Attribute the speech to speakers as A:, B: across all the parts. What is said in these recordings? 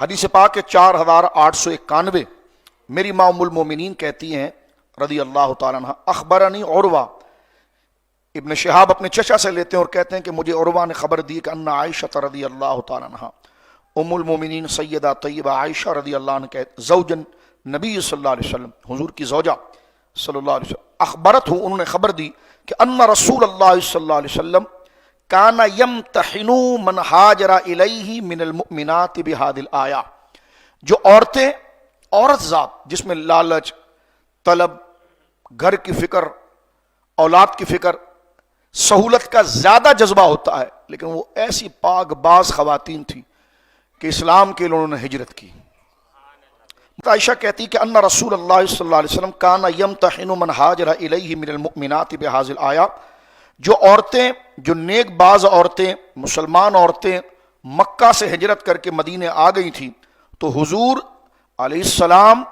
A: حدیث پاک 4891 میری ماں ام المومنین کہتی ہیں رضی اللہ تعالیٰ عنہ، اخبرنی عروہ، ابن شہاب اپنے چچا سے لیتے ہیں اور کہتے ہیں کہ مجھے عروہ نے خبر دی کہ ان عائشہ رضی اللہ تعالیٰ عنہ، ام المومنین سیدہ طیبہ عائشہ رضی اللہ عنہ کے زوجن نبی صلی اللہ علیہ وسلم، حضور کی زوجہ صلی اللہ علیہ وسلم، اخبرت ہوں، انہوں نے خبر دی کہ ان رسول اللہ صلی اللہ علیہ وسلم کان یمتحن من ہاجر الیہ من المؤمنات بہذه الآیہ، جو عورت ذات جس میں لالچ، طلب، گھر کی فکر، اولاد کی فکر، سہولت کا زیادہ جذبہ ہوتا ہے، لیکن وہ ایسی پاک باز خواتین تھی کہ اسلام کے لیے انہوں نے ہجرت کی۔ عائشہ کہتی کہ ان رسول اللہ صلی اللہ علیہ وسلم کان یمتحن من ہاجر الیہ من المؤمنات بہذه الآیہ، جو عورتیں، جو نیک باز عورتیں، مسلمان عورتیں مکہ سے ہجرت کر کے مدینے آ گئی تھیں تو حضور علیہ السلام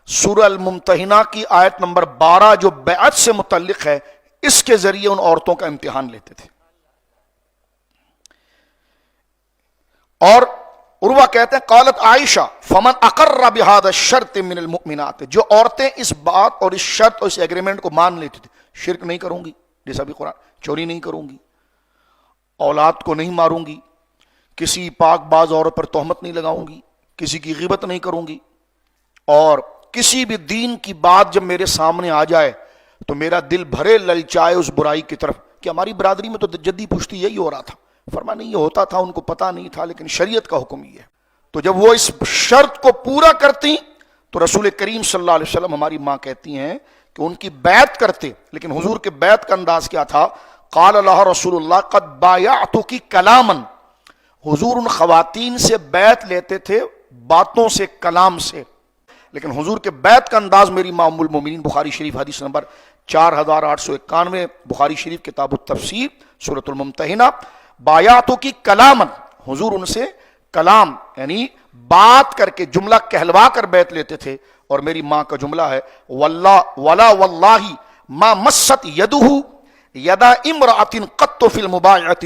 A: سورہ الممتحنہ کی آیت نمبر 12 جو بیعت سے متعلق ہے، اس کے ذریعے ان عورتوں کا امتحان لیتے تھے۔ اور عروہ کہتے ہیں قالت عائشہ فمن اقر بهذا الشرط من المؤمنات، جو عورتیں اس بات اور اس شرط اور اس ایگریمنٹ کو مان لیتی تھی، شرک نہیں کروں گی، جیسا بھی قرآن، چوری نہیں کروں گی، اولاد کو نہیں ماروں گی، کسی پاک باز عورت پر تہمت نہیں لگاؤں گی، کسی کی غیبت نہیں کروں گی، اور کسی بھی دین کی بات جب میرے سامنے آ جائے تو میرا دل بھرے للچائے اس برائی کی طرف، کہ ہماری برادری میں تو جدی پشتی یہی ہو رہا تھا، فرما نہیں یہ ہوتا تھا، ان کو پتہ نہیں تھا، لیکن شریعت کا حکم یہ ہے۔ تو جب وہ اس شرط کو پورا کرتی تو رسول کریم صلی اللہ علیہ وسلم، ہماری ماں کہتی ہیں کہ ان کی بیعت کرتے، لیکن حضور کے بیعت کا انداز کیا تھا؟ قال لها رسول اللہ قد بایعتکی کلاما، حضور ان خواتین سے بیعت لیتے تھے باتوں سے، کلام سے، لیکن حضور کے بیعت کا انداز میری ماں ام المومنین، بخاری شریف حدیث نمبر 4891، بخاری شریف کتاب التفسیر سورۃ الممتحنہ، بایعتکی کلاما، حضور ان سے کلام یعنی بات کر کے، جملہ کہلوا کر بیعت لیتے تھے۔ اور میری ماں کا جملہ ہے واللہ ما مست یدہ یدا امرأۃ قط فی المبایعۃ،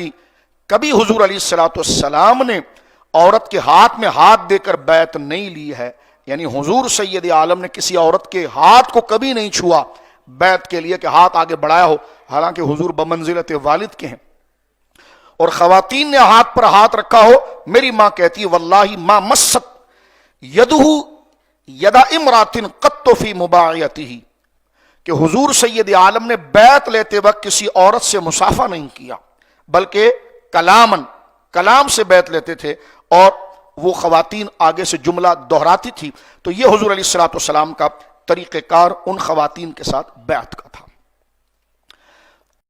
A: کبھی حضور علیہ السلام نے عورت کے ہاتھ میں ہاتھ دے کر بیعت نہیں لی ہے، یعنی حضور سید عالم نے کسی عورت کے ہاتھ کو کبھی نہیں چھوا بیعت کے لیے کہ ہاتھ آگے بڑھایا ہو، حالانکہ حضور بمنزلت والد کے ہیں، اور خواتین نے ہاتھ پر ہاتھ رکھا ہو۔ میری ماں کہتی ہے واللہ ما مست یدہ یدا امرأۃ قط فی مبایعتہ، کہ حضور سید عالم نے بیعت لیتے وقت کسی عورت سے مصافحہ نہیں کیا، بلکہ کلام سے بیعت لیتے تھے، اور وہ خواتین آگے سے جملہ دہراتی تھی۔ تو یہ حضور علیہ السلام کا طریقہ کار ان خواتین کے ساتھ بیعت کا۔